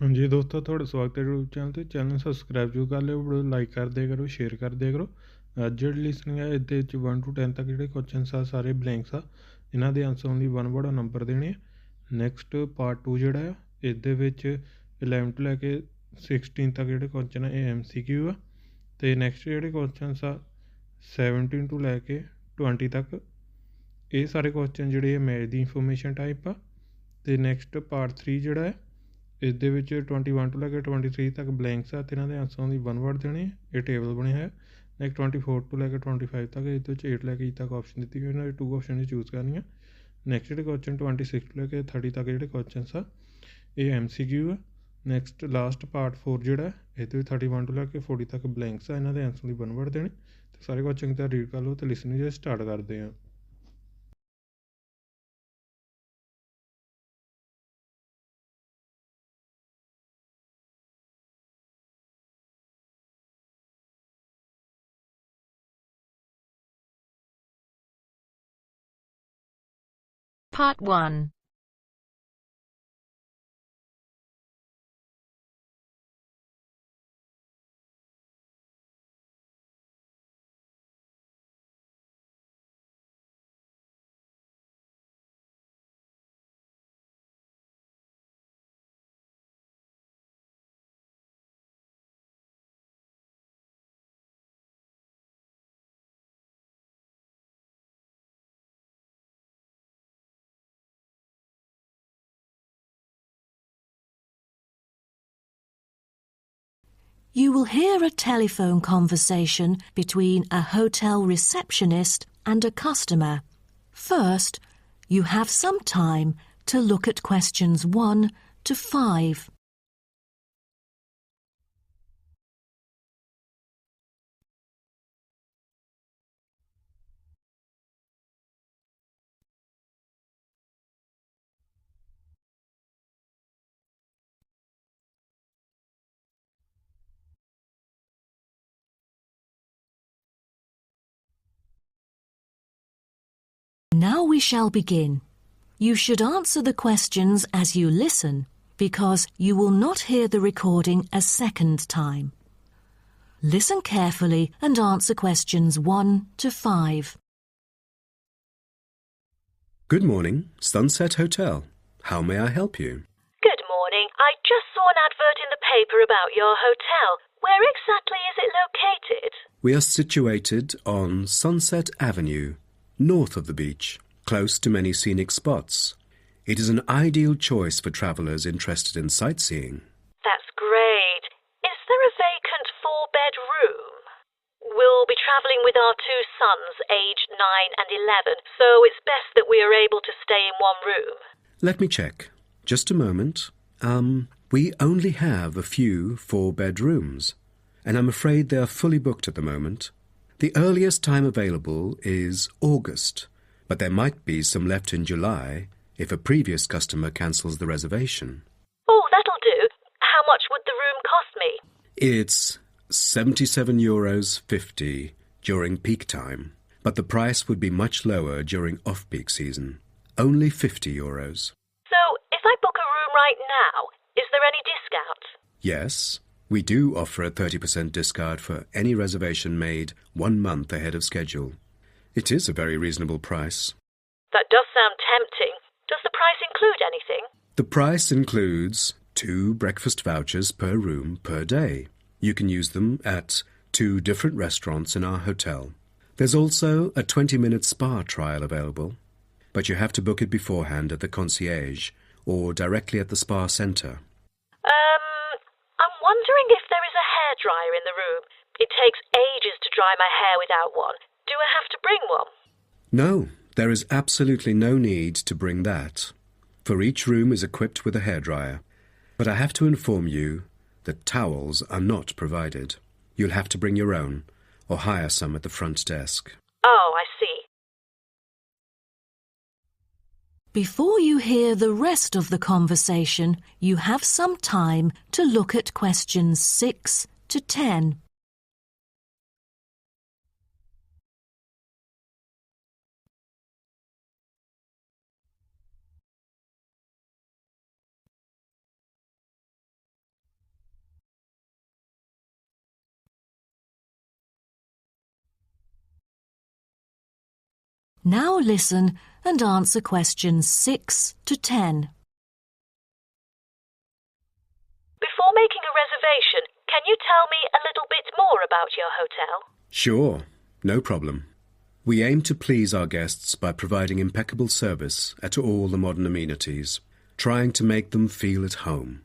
हाँ जी दोस्तों, थोड़ा स्वागत है यूट्यूब चैनल ਤੇ ਚੈਨਲ ਸਬਸਕ੍ਰਾਈਬ ਜੂ ਕਰ ਲਿਓ, ਵੀਡੀਓ ਲਾਈਕ ਕਰ ਦਿਆ ਕਰੋ, ਸ਼ੇਅਰ ਕਰ ਦਿਆ ਕਰੋ। ਅੱਜ ਜਿਹੜੀ ਲਿਸਨਿੰਗ ਹੈ ਇਹਦੇ ਵਿੱਚ 1 to 10 ਤੱਕ ਜਿਹੜੇ ਕੁਐਸਚਨਸ ਆ ਸਾਰੇ ਬਲੈਂਕਸ ਆ, ਇਹਨਾਂ ਦੇ ਆਨਸਰ ਲਈ 1 ਵਰਡ ਨੰਬਰ ਦੇਣੇ ਆ। ਨੈਕਸਟ ਪਾਰਟ 2 ਜਿਹੜਾ ਆ ਇਹਦੇ ਵਿੱਚ 11 ਤੋਂ ਲੈ ਕੇ 16 ਤੱਕ ਜਿਹੜੇ ਕੁਐਸਚਨ ਆ ਇਹ MCQ ਆ। ਅਤੇ ਨੈਕਸਟ ਜਿਹੜੇ ਕੁਐਸਚਨਸ ਆ 17 ਤੋਂ ਲੈ ਕੇ 20 ਤੱਕ ਇਹ ਸਾਰੇ ਕੁਐਸਚਨ ਜਿਹੜੇ ਆ ਮੈਥ ਦੀ ਇਨਫੋਰਮੇਸ਼ਨ ਟਾਈਪ ਆ। ਅਤੇ ਨੈਕਸਟ ਪਾਰਟ 3 ਜਿਹੜਾ ਹੈ ਇਹਦੇ ਵਿੱਚ 21 ਤੋਂ ਲੈ ਕੇ 23 ਤੱਕ ਬਲੈਂਕਸ ਆ ਅਤੇ ਇਹਨਾਂ ਦੇ ਆਨਸਰਾਂ ਦੀ 1 ਵਰਡ ਦੇਣੇ। ਇਹ ਟੇਬਲ ਬਣਿਆ ਹੈ। ਨੈਕਸਟ 24 ਤੋਂ ਲੈ ਕੇ 25 ਤੱਕ ਇਹਦੇ ਵਿੱਚ 8 ਲੈ ਕੇ 8 ਤੱਕ ਆਪਸ਼ਨ ਦਿੱਤੀ ਗਈ, ਇਹਨਾਂ ਦੇ 2 ਆਪਸ਼ਨ ਦੀ ਚੂਜ਼ ਕਰਨੀਆਂ। ਨੈਕਸਟ ਜਿਹੜੇ ਕੁਐਸਚਨ 26 ਤੋਂ ਲੈ ਕੇ 30 ਤੱਕ ਜਿਹੜੇ ਕੁਐਸਚਨਸ ਆ ਇਹ MCQ ਆ। ਨੈਕਸਟ ਲਾਸਟ ਪਾਰਟ 4 ਜਿਹੜਾ ਇਹਦੇ ਵਿੱਚ 31 ਤੋਂ ਲੈ ਕੇ 40 ਤੱਕ ਬਲੈਂਕਸ ਆ, ਇਹਨਾਂ ਦੇ ਆਨਸਰ ਦੀ 1 ਵਰਡ ਦੇਣੇ। ਅਤੇ ਸਾਰੇ ਕੁਐਸਚਨ ਤਾਂ ਰੀਡ ਕਰ ਲਓ ਅਤੇ ਲਿਸਨਿੰਗ ਸਟਾਰਟ ਕਰਦੇ ਹਾਂ। Part 1. You will hear a telephone conversation between a hotel receptionist and a customer. First, you have some time to look at questions 1 to 5. Now we shall begin. You should answer the questions as you listen, because you will not hear the recording a second time. Listen carefully and answer questions 1 to 5. Good morning, Sunset Hotel. How may I help you? Good morning. I just saw an advert in the paper about your hotel. Where exactly is it located? We are situated on Sunset Avenue, north of the beach, close to many scenic spots. It is an ideal choice for travellers interested in sightseeing. That's great. Is there a vacant 4-bed room? We'll be travelling with our 2 sons, aged 9 and 11, so it's best that we are able to stay in one room. Let me check. Just a moment. We only have a few 4-bed rooms, and I'm afraid they are fully booked at the moment. The earliest time available is August, but there might be some left in July if a previous customer cancels the reservation. Oh, that'll do. How much would the room cost me? It's €77.50 during peak time, but the price would be much lower during off-peak season. Only €50. So, if I book a room right now, is there any discount? Yes. We do offer a 30% discount for any reservation made 1 month ahead of schedule. It is a very reasonable price. That does sound tempting. Does the price include anything? The price includes 2 breakfast vouchers per room per day. You can use them at 2 different restaurants in our hotel. There's also a 20-minute spa trial available, but you have to book it beforehand at the concierge or directly at the spa centre. I'm wondering if there is a hairdryer in the room. It takes ages to dry my hair without one. Do I have to bring one? No, there is absolutely no need to bring that, for each room is equipped with a hairdryer. But I have to inform you that towels are not provided. You'll have to bring your own, or hire some at the front desk. Oh, I see. Before you hear the rest of the conversation, you have some time to look at questions 6 to 10. Now listen and answer questions 6 to 10. Before making a reservation, can you tell me a little bit more about your hotel? Sure, no problem. We aim to please our guests by providing impeccable service at all the modern amenities, trying to make them feel at home.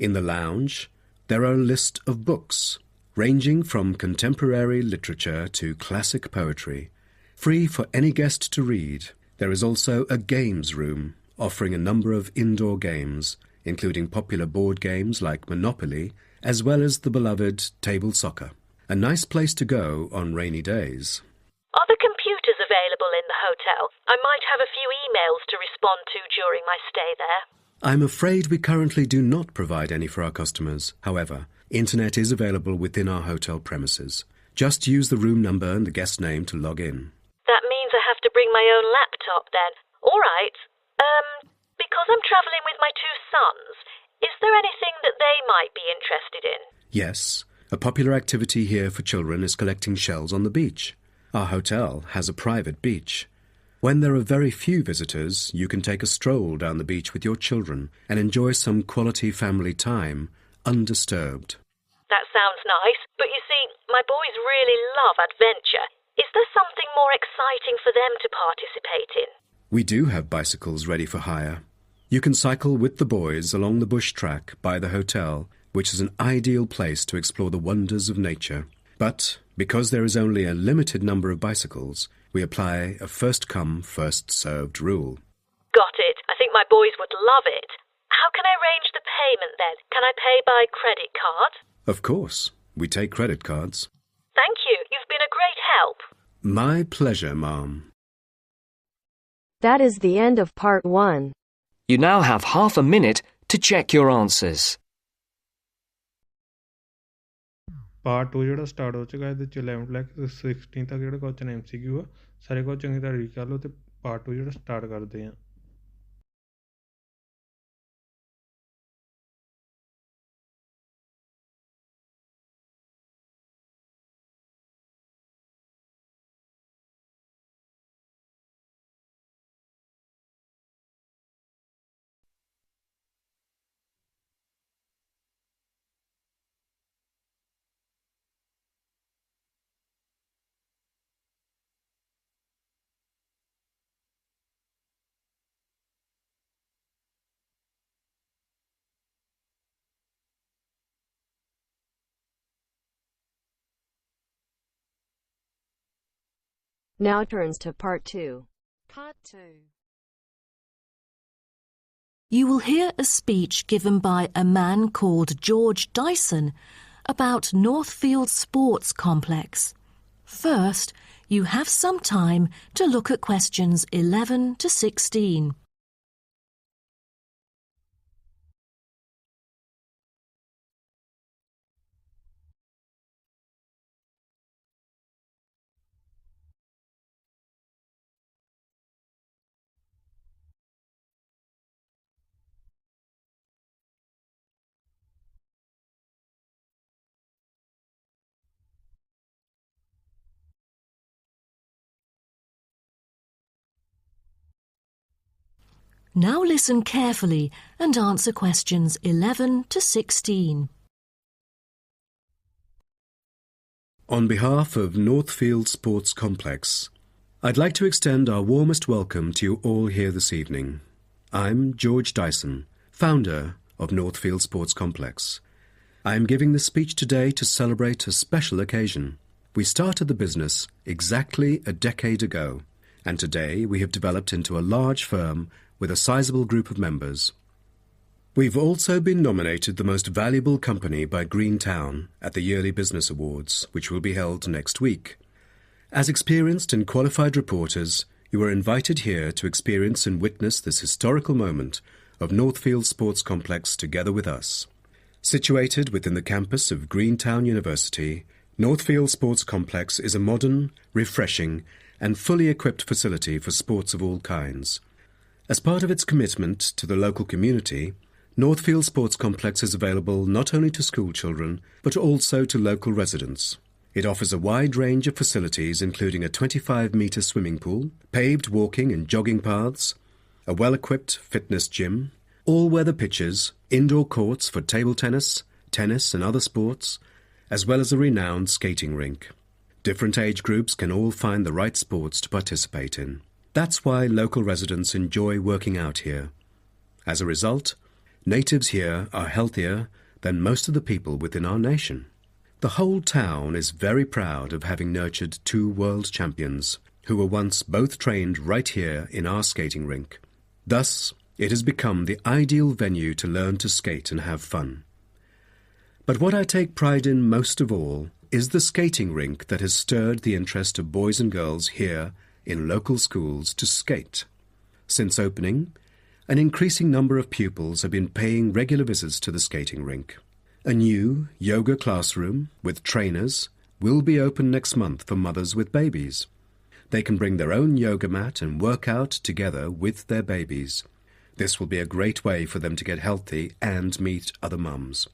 In the lounge, there are a list of books, ranging from contemporary literature to classic poetry, free for any guest to read. There is also a games room, offering a number of indoor games, including popular board games like Monopoly, as well as the beloved table soccer. A nice place to go on rainy days. Are the computers available in the hotel? I might have a few emails to respond to during my stay there. I'm afraid we currently do not provide any for our customers. However, internet is available within our hotel premises. Just use the room number and the guest name to log in. That means I have to bring my own laptop then. All right. Because I'm travelling with my two sons, is there anything that they might be interested in? Yes, a popular activity here for children is collecting shells on the beach. Our hotel has a private beach. When there are very few visitors, you can take a stroll down the beach with your children and enjoy some quality family time, undisturbed. That sounds nice, but you see, my boys really love adventure. Is there something more exciting for them to participate in? We do have bicycles ready for hire. You can cycle with the boys along the bush track by the hotel, which is an ideal place to explore the wonders of nature. But because there is only a limited number of bicycles, we apply a first-come, first-served rule. Got it. I think my boys would love it. How can I arrange the payment then? Can I pay by credit card? Of course. We take credit cards. Thank you. You've been a great help. My pleasure, Ma'am. That is the end of part 1. You now have half a minute to check your answers. Part 2 ਜਿਹੜਾ start ਹੋ ਚੁੱਕਾ ਇਹਦੇ 'ਚ 11 ਤੋਂ ਲੈ ਕੇ 16 ਤੱਕ ਜਿਹੜੇ question MCQ ਆ ਸਾਰੇ ਕੁਐਸਚਨ ਚੰਗੀ ਤਰ੍ਹਾਂ ਰੀਡ ਕਰ ਲਓ ਅਤੇ ਪਾਰਟ 2 ਜਿਹੜਾ ਸਟਾਰਟ ਕਰਦੇ ਹਾਂ। Now turns to part 2. Part 2. You will hear a speech given by a man called George Dyson about Northfield Sports Complex. First, you have some time to look at questions 11 to 16. Now listen carefully and answer questions 11 to 16. On behalf of Northfield Sports Complex, I'd like to extend our warmest welcome to you all here this evening. I'm George Dyson, founder of Northfield Sports Complex. I am giving this speech today to celebrate a special occasion. We started the business exactly a decade ago, and today we have developed into a large firm with a sizable group of members. We've also been nominated the most valuable company by Greentown at the Yearly Business Awards, which will be held next week. As experienced and qualified reporters, you are invited here to experience and witness this historical moment of Northfield Sports Complex together with us. Situated within the campus of Greentown University, Northfield Sports Complex is a modern, refreshing, and fully equipped facility for sports of all kinds. As part of its commitment to the local community, Northfield Sports Complex is available not only to school children, but also to local residents. It offers a wide range of facilities including a 25-metre swimming pool, paved walking and jogging paths, a well-equipped fitness gym, all-weather pitches, indoor courts for table tennis, tennis and other sports, as well as a renowned skating rink. Different age groups can all find the right sports to participate in. That's why local residents enjoy working out here. As a result, natives here are healthier than most of the people within our nation. The whole town is very proud of having nurtured two world champions who were once both trained right here in our skating rink. Thus, it has become the ideal venue to learn to skate and have fun. But what I take pride in most of all is the skating rink that has stirred the interest of boys and girls here in local schools to skate. Since opening, an increasing number of pupils have been paying regular visits to the skating rink. A new yoga classroom with trainers will be open next month for mothers with babies. They can bring their own yoga mat and work out together with their babies. This will be a great way for them to get healthy and meet other mums.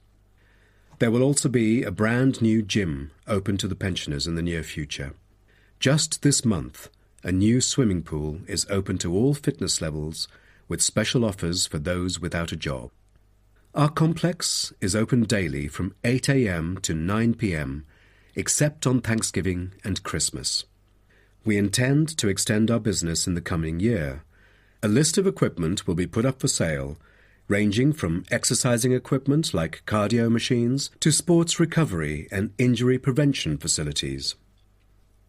There will also be a brand new gym open to the pensioners in the near future. Just this month, a new swimming pool is open to all fitness levels with special offers for those without a job. Our complex is open daily from 8 a.m. to 9 p.m, except on Thanksgiving and Christmas. We intend to extend our business in the coming year. A list of equipment will be put up for sale, ranging from exercising equipment like cardio machines to sports recovery and injury prevention facilities.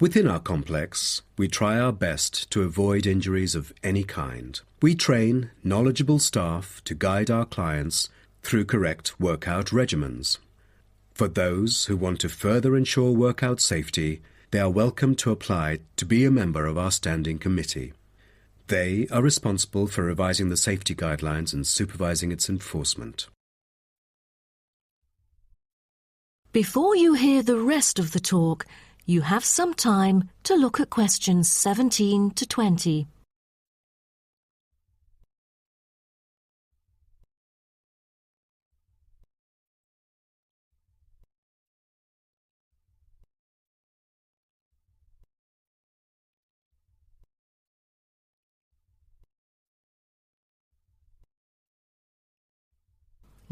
Within our complex, we try our best to avoid injuries of any kind. We train knowledgeable staff to guide our clients through correct workout regimens. For those who want to further ensure workout safety, they are welcome to apply to be a member of our standing committee. They are responsible for revising the safety guidelines and supervising its enforcement. Before you hear the rest of the talk, you have some time to look at questions 17 to 20.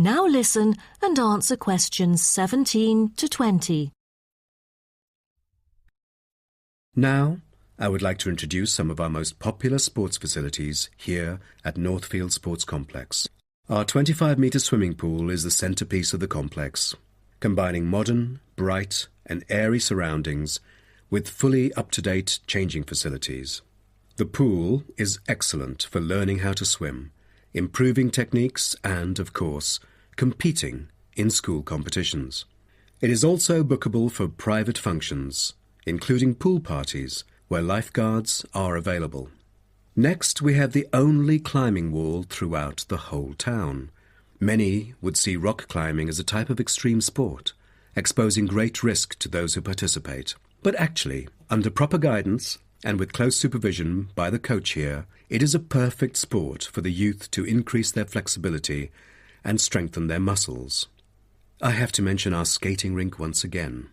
Now listen and answer questions 17 to 20. Now, I would like to introduce some of our most popular sports facilities here at Northfield Sports Complex. Our 25-metre swimming pool is the centrepiece of the complex, combining modern, bright and airy surroundings with fully up-to-date changing facilities. The pool is excellent for learning how to swim, improving techniques and, of course, competing in school competitions. It is also bookable for private functions, including pool parties where lifeguards are available. Next, we have the only climbing wall throughout the whole town. Many would see rock climbing as a type of extreme sport, exposing great risk to those who participate. But actually, under proper guidance and with close supervision by the coach here, it is a perfect sport for the youth to increase their flexibility and strengthen their muscles. I have to mention our skating rink once again.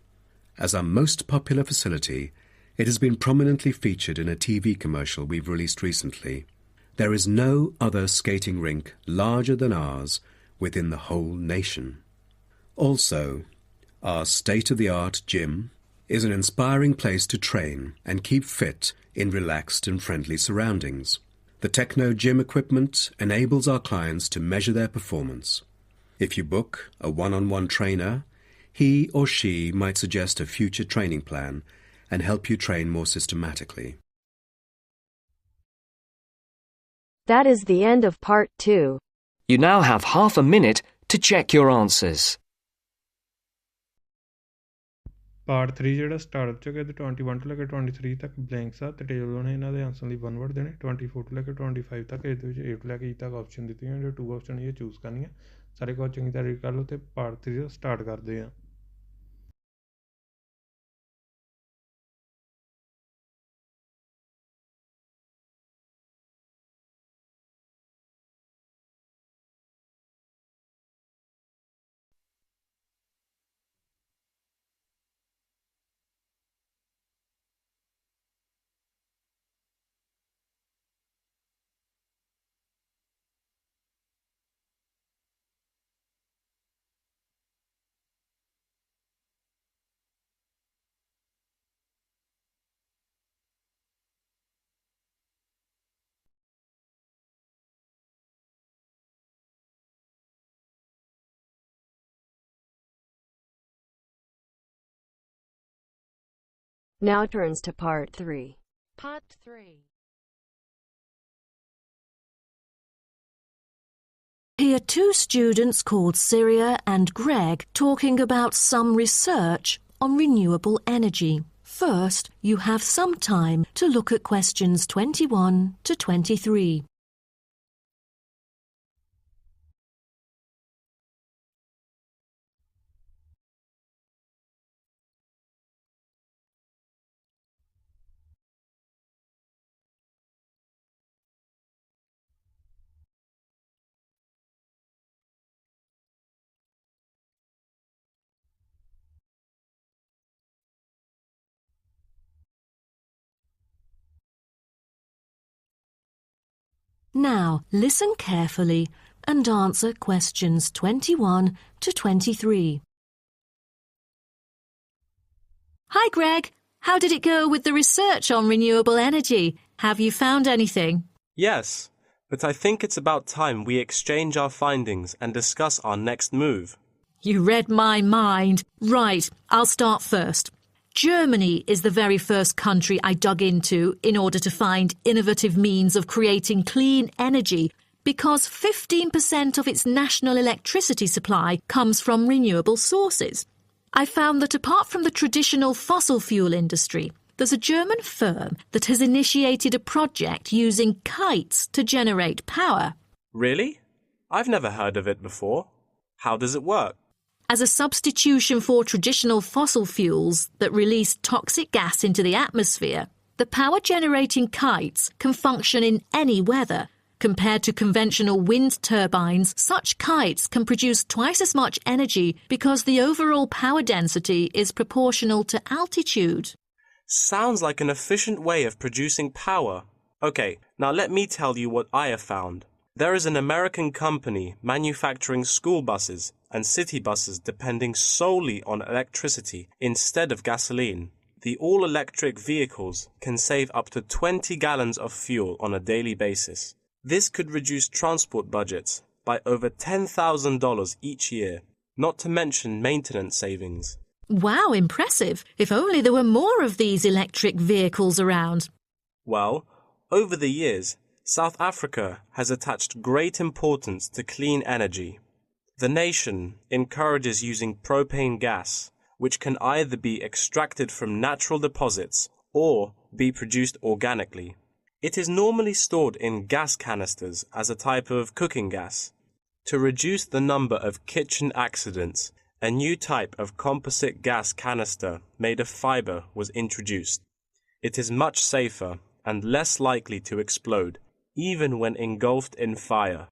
As our most popular facility, it has been prominently featured in a TV commercial we've released recently. There is no other skating rink larger than ours within the whole nation. Also, our state-of-the-art gym is an inspiring place to train and keep fit in relaxed and friendly surroundings. The Techno Gym equipment enables our clients to measure their performance. If you book a one-on-one trainer, he or she might suggest a future training plan and help you train more systematically. That is the end of part 2. You now have half a minute to check your answers. Part 3 ਜਿਹੜਾ start ਹੋ ਚੁੱਕਿਆ ਤੇ 21 ਤੋਂ ਲੈ ਕੇ 23 ਤੱਕ blanks ਆ ਤੇ table ਬਣੇ ਇਹਨਾਂ ਦੇ ਆਨਸਰ ਲਈ 1 ਵਰਡ ਦੇਣੇ 24 ਤੋਂ ਲੈ ਕੇ 25 ਤੱਕ ਇਹਦੇ ਵਿੱਚ 8 ਤੋਂ ਲੈ ਕੇ E ਤੱਕ ਆਪਸ਼ਨ ਦਿੱਤੀਆਂ ਜੋ 2 ਆਪਸ਼ਨ ਇਹ ਚੂਜ਼ ਕਰਨੀਆਂ ਸਾਰੇ ਕੋਲ ਚੰਗੀ ਤਰ੍ਹਾਂ ਰੀਡ ਕਰ ਲਓ ਤੇ ਪਾਰਟ 3 ਸਟਾਰਟ ਕਰਦੇ ਆ Now turns to Part 3. Part 3. Hear two students called Syria and Greg talking about some research on renewable energy. First, you have some time to look at questions 21 to 23. Now, listen carefully and answer questions 21 to 23. Hi, Greg. How did it go with the research on renewable energy? Have you found anything? Yes, but I think it's about time we exchange our findings and discuss our next move. You read my mind. Right, I'll start first. Germany is the very first country I dug into in order to find innovative means of creating clean energy because 15% of its national electricity supply comes from renewable sources. I found that apart from the traditional fossil fuel industry, there's a German firm that has initiated a project using kites to generate power. Really? I've never heard of it before. How does it work? As a substitution for traditional fossil fuels that release toxic gas into the atmosphere, the power-generating kites can function in any weather. Compared to conventional wind turbines, such kites can produce twice as much energy because the overall power density is proportional to altitude. Sounds like an efficient way of producing power. Okay, now let me tell you what I have found. There is an American company manufacturing school buses and city buses depending solely on electricity instead of gasoline. The all-electric vehicles can save up to 20 gallons of fuel on a daily basis. This could reduce transport budgets by over $10,000 each year, not to mention maintenance savings. Wow, impressive. If only there were more of these electric vehicles around. Well, over the years, South Africa has attached great importance to clean energy. The nation encourages using propane gas, which can either be extracted from natural deposits or be produced organically. It is normally stored in gas canisters as a type of cooking gas. To reduce the number of kitchen accidents, a new type of composite gas canister made of fiber was introduced. It is much safer and less likely to explode, even when engulfed in fire.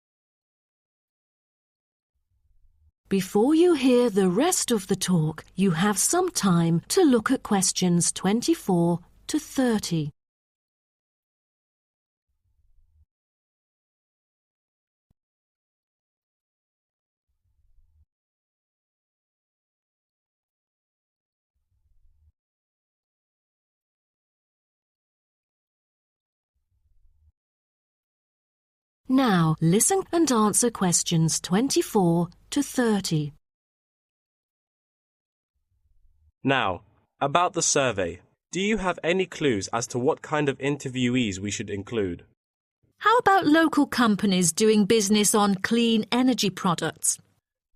Before you hear the rest of the talk, you have some time to look at questions 24 to 30. Now, listen and answer questions 24 to 30. Now, about the survey. Do you have any clues as to what kind of interviewees we should include? How about local companies doing business on clean energy products?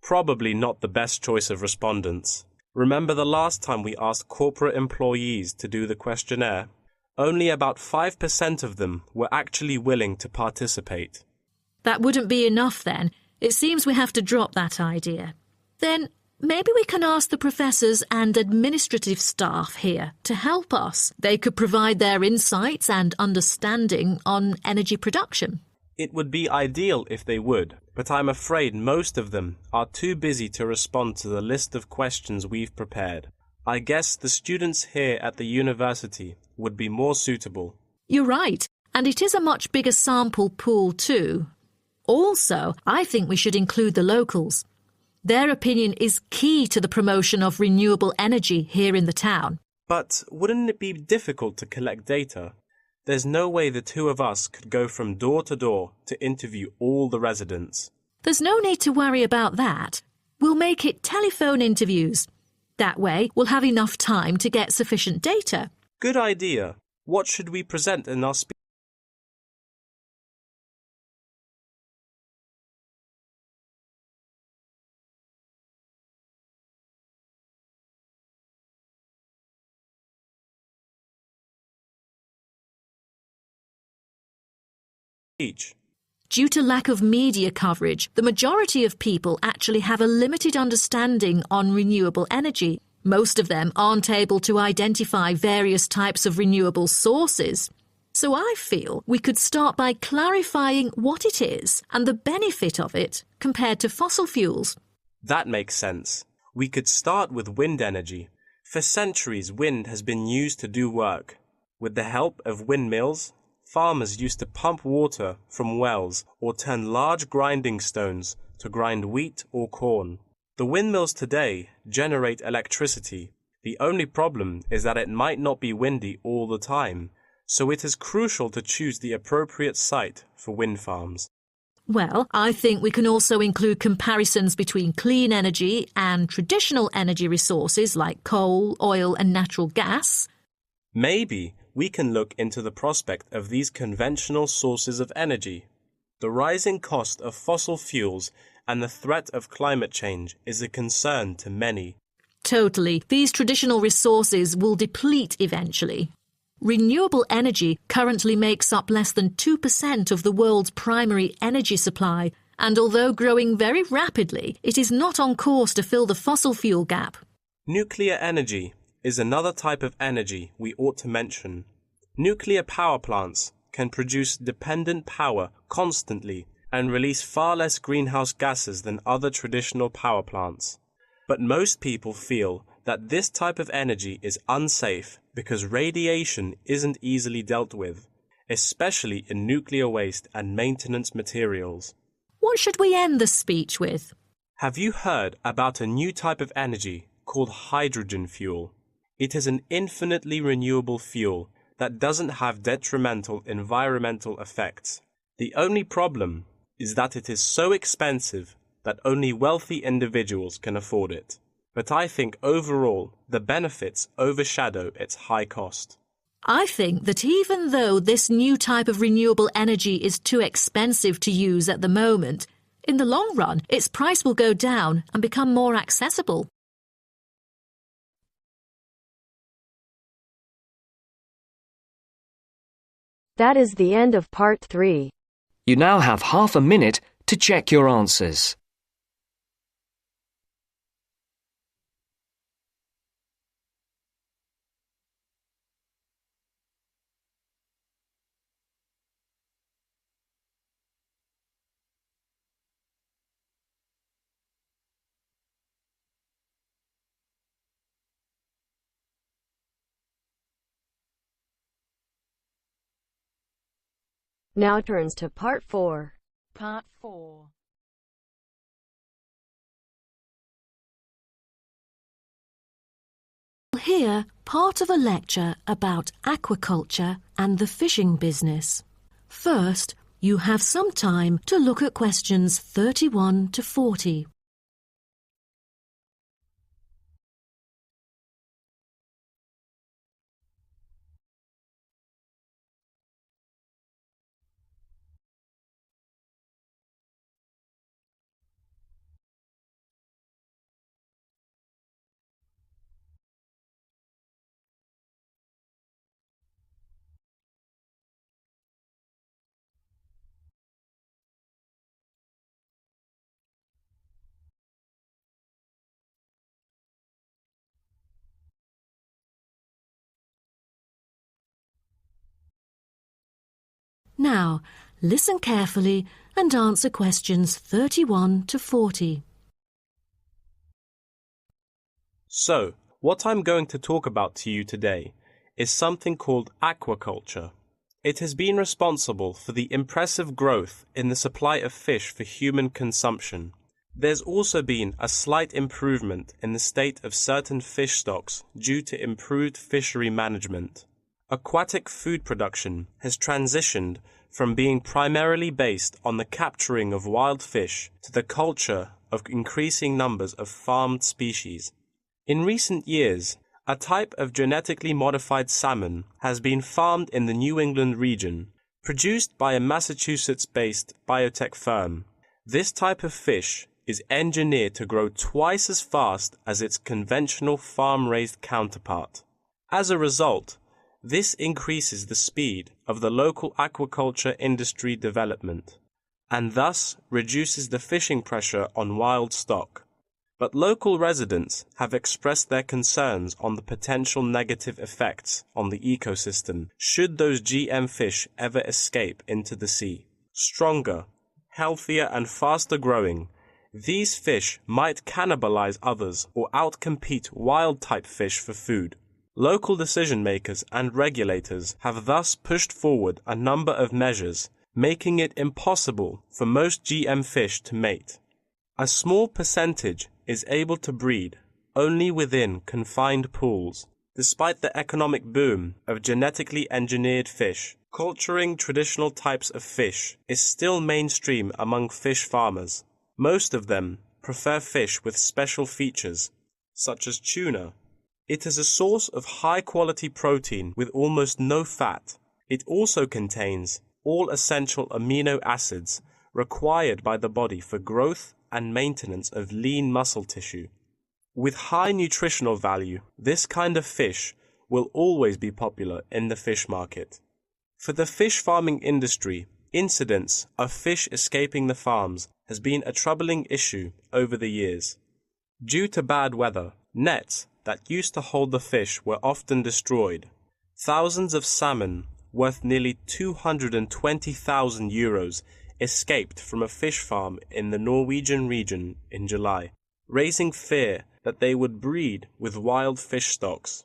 Probably not the best choice of respondents. Remember the last time we asked corporate employees to do the questionnaire? Only about 5% of them were actually willing to participate. That wouldn't be enough then. It seems we have to drop that idea. Then maybe we can ask the professors and administrative staff here to help us. They could provide their insights and understanding on energy production. It would be ideal if they would, but I'm afraid most of them are too busy to respond to the list of questions we've prepared. I guess the students here at the university would be more suitable. You're right, and it is a much bigger sample pool too. Also, I think we should include the locals. Their opinion is key to the promotion of renewable energy here in the town. But wouldn't it be difficult to collect data? There's no way the two of us could go from door to door to interview all the residents. There's no need to worry about that. We'll make it telephone interviews. That way, we'll have enough time to get sufficient data. Good idea. What should we present in our speech? Due to lack of media coverage, the majority of people actually have a limited understanding on renewable energy. Most of them aren't able to identify various types of renewable sources. So I feel we could start by clarifying what it is and the benefit of it compared to fossil fuels. That makes sense. We could start with wind energy. For centuries, wind has been used to do work. With the help of windmills, farmers used to pump water from wells or turn large grinding stones to grind wheat or corn. The windmills today generate electricity. The only problem is that it might not be windy all the time, so it is crucial to choose the appropriate site for wind farms. Well, I think we can also include comparisons between clean energy and traditional energy resources like coal, oil and natural gas. Maybe we can look into the prospect of these conventional sources of energy. The rising cost of fossil fuels and the threat of climate change is a concern to many. Totally. These traditional resources will deplete eventually. Renewable energy currently makes up less than 2% of the world's primary energy supply, and although growing very rapidly, it is not on course to fill the fossil fuel gap. Nuclear energy is another type of energy we ought to mention. Nuclear power plants can produce dependent power constantly and release far less greenhouse gases than other traditional power plants. But most people feel that this type of energy is unsafe because radiation isn't easily dealt with, especially in nuclear waste and maintenance materials. What should we end the speech with? Have you heard about a new type of energy called hydrogen fuel? It is an infinitely renewable fuel that doesn't have detrimental environmental effects. The only problem is that it is so expensive that only wealthy individuals can afford it. But I think overall the benefits overshadow its high cost. I think that even though this new type of renewable energy is too expensive to use at the moment, in the long run its price will go down and become more accessible. That is the end of part 3. You now have half a minute to check your answers. Now turns to part 4. Part 4. Here, part of a lecture about aquaculture and the fishing business. First, you have some time to look at questions 31 to 40. Now, listen carefully and answer questions 31 to 40. So, what I'm going to talk about to you today is something called aquaculture. It has been responsible for the impressive growth in the supply of fish for human consumption. There's also been a slight improvement in the state of certain fish stocks due to improved fishery management. Aquatic food production has transitioned from being primarily based on the capturing of wild fish to the culture of increasing numbers of farmed species. In recent years, A type of genetically modified salmon has been farmed in the New England region, produced by a Massachusetts-based biotech firm. This type of fish is engineered to grow twice as fast as its conventional farm-raised counterpart. As a result, this increases the speed of the local aquaculture industry development, and thus reduces the fishing pressure on wild stock. But local residents have expressed their concerns on the potential negative effects on the ecosystem should those GM fish ever escape into the sea. Stronger, healthier and faster growing, these fish might cannibalize others or outcompete wild-type fish for food. Local decision-makers and regulators have thus pushed forward a number of measures, making it impossible for most GM fish to mate. A small percentage is able to breed only within confined pools. Despite the economic boom of genetically engineered fish, culturing traditional types of fish is still mainstream among fish farmers. Most of them prefer fish with special features, such as tuna. It is a source of high-quality protein with almost no fat. It also contains all essential amino acids required by the body for growth and maintenance of lean muscle tissue. With high nutritional value, this kind of fish will always be popular in the fish market. For the fish farming industry, incidents of fish escaping the farms has been a troubling issue over the years. Due to bad weather, nets that used to hold the fish were often destroyed. Thousands of salmon, worth nearly 220,000 euros, escaped from a fish farm in the Norwegian region in July, raising fear that they would breed with wild fish stocks.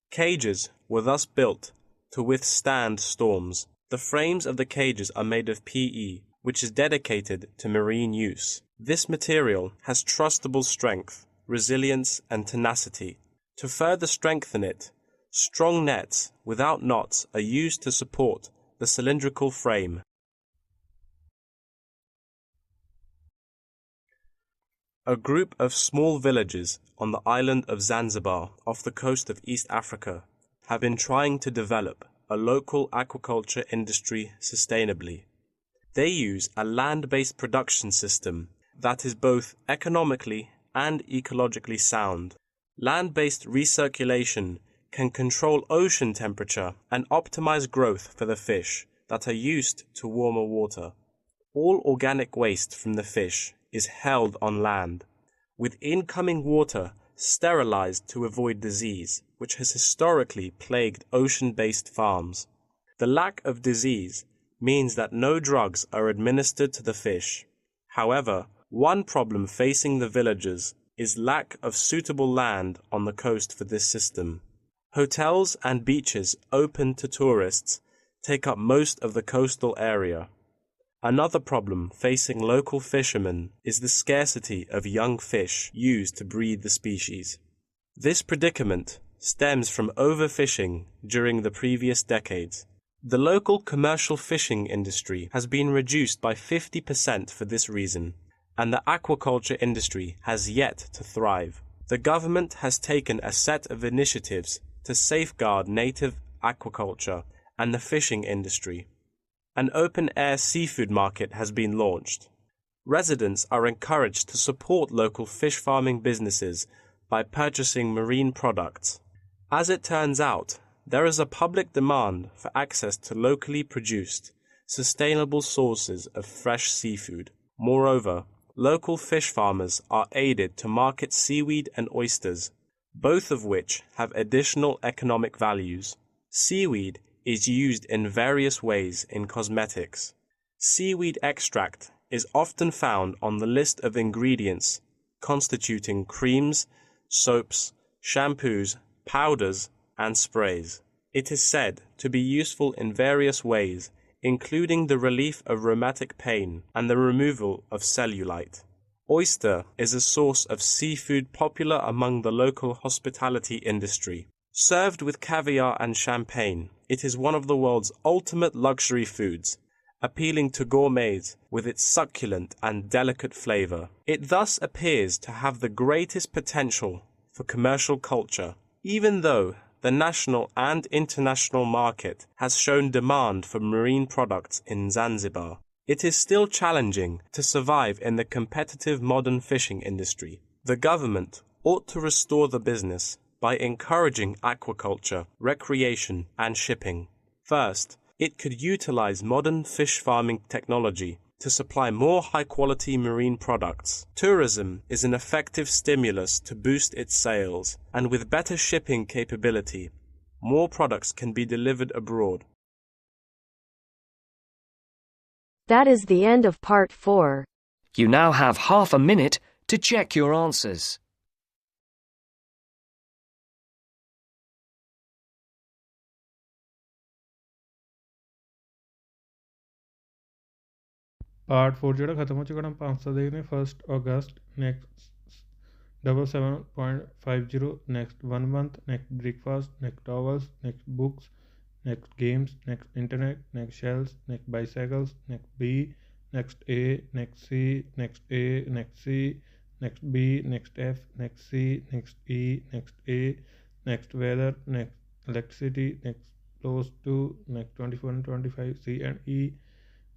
Cages were thus built to withstand storms. The frames of the cages are made of PE, which is dedicated to marine use. This material has trustable strength, resilience, and tenacity. To further strengthen it, strong nets without knots are used to support the cylindrical frame. A group of small villages on the island of Zanzibar off the coast of East Africa have been trying to develop a local aquaculture industry sustainably. They use a land-based production system that is both economically and ecologically sound. Land-based recirculation can control ocean temperature and optimize growth for the fish that are used to warmer water. All organic waste from the fish is held on land, with incoming water sterilized to avoid disease, which has historically plagued ocean-based farms. The lack of disease means that no drugs are administered to the fish. However, one problem facing the villagers is lack of suitable land on the coast for this system. Hotels and beaches open to tourists take up most of the coastal area. Another problem facing local fishermen is the scarcity of young fish used to breed the species. This predicament stems from overfishing during the previous decades. The local commercial fishing industry has been reduced by 50% for this reason, and the aquaculture industry has yet to thrive. The government has taken a set of initiatives to safeguard native aquaculture and the fishing industry. An open-air seafood market has been launched. Residents are encouraged to support local fish farming businesses by purchasing marine products. As it turns out, there is a public demand for access to locally produced, sustainable sources of fresh seafood. Moreover, local fish farmers are aided to market seaweed and oysters, both of which have additional economic values. Seaweed is used in various ways in cosmetics. Seaweed extract is often found on the list of ingredients constituting creams, soaps, shampoos, powders, and sprays. It is said to be useful in various ways, including the relief of rheumatic pain and the removal of cellulite. Oyster is a source of seafood popular among the local hospitality industry. Served with caviar and champagne, it is one of the world's ultimate luxury foods, appealing to gourmets with its succulent and delicate flavor. It thus appears to have the greatest potential for commercial culture. Even though the national and international market has shown demand for marine products in Zanzibar, it is still challenging to survive in the competitive modern fishing industry. The government ought to restore the business by encouraging aquaculture, recreation, and shipping. First, it could utilize modern fish farming technology to supply more high-quality marine products. Tourism is an effective stimulus to boost its sales, and with better shipping capability, more products can be delivered abroad. That is the end of part 4. You now have half a minute to check your answers. Part 4 ਜਿਹੜਾ ਖਤਮ ਹੋ ਚੁੱਕਾ ਨਾ 500 ਦੇਖਦੇ first August next 77.50 next 1 month next breakfast next towels next books next games next internet next shells next bicycles next B next A next C next A next C next B next F next C next E next A next weather next electricity next close to next 24 and 25 C and E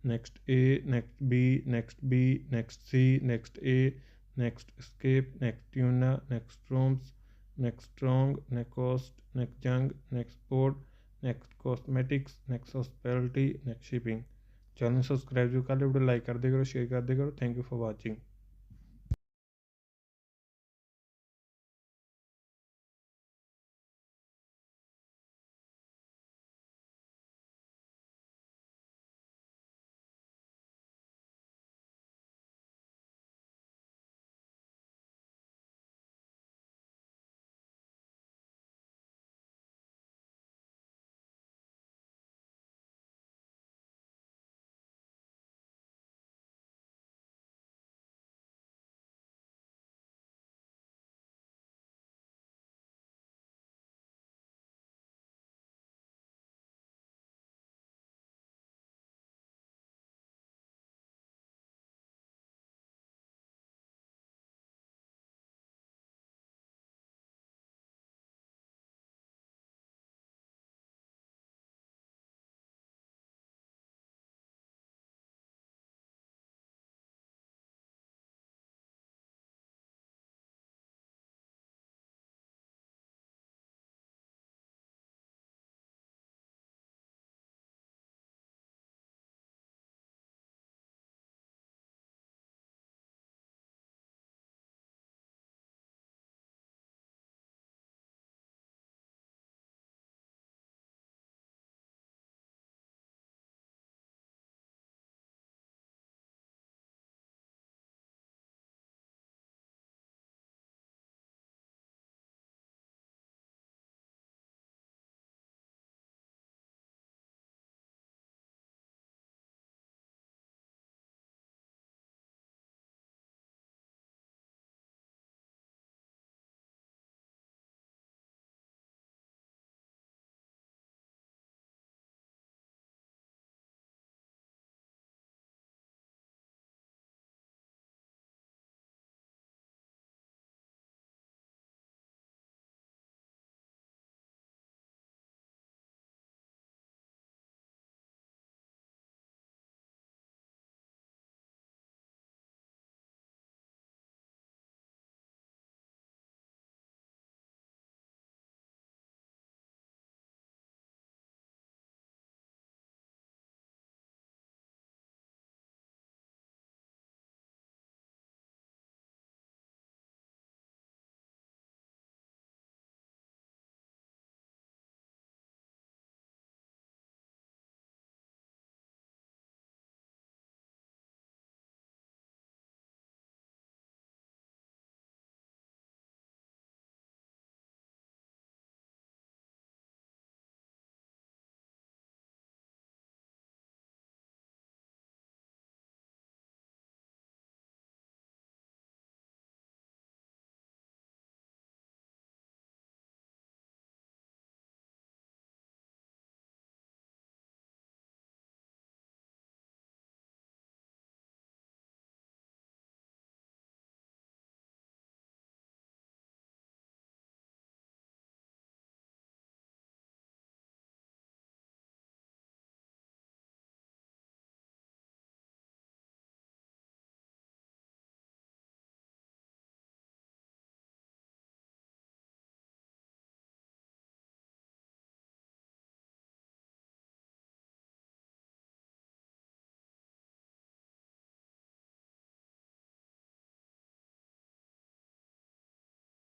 next A next B next B next C next A next escape next tuna next storms next strong next cost next young next sport next cosmetics next hospitality next shipping channel subscribe जो कर ले video like कर दे करो share कर दे करो thank you for watching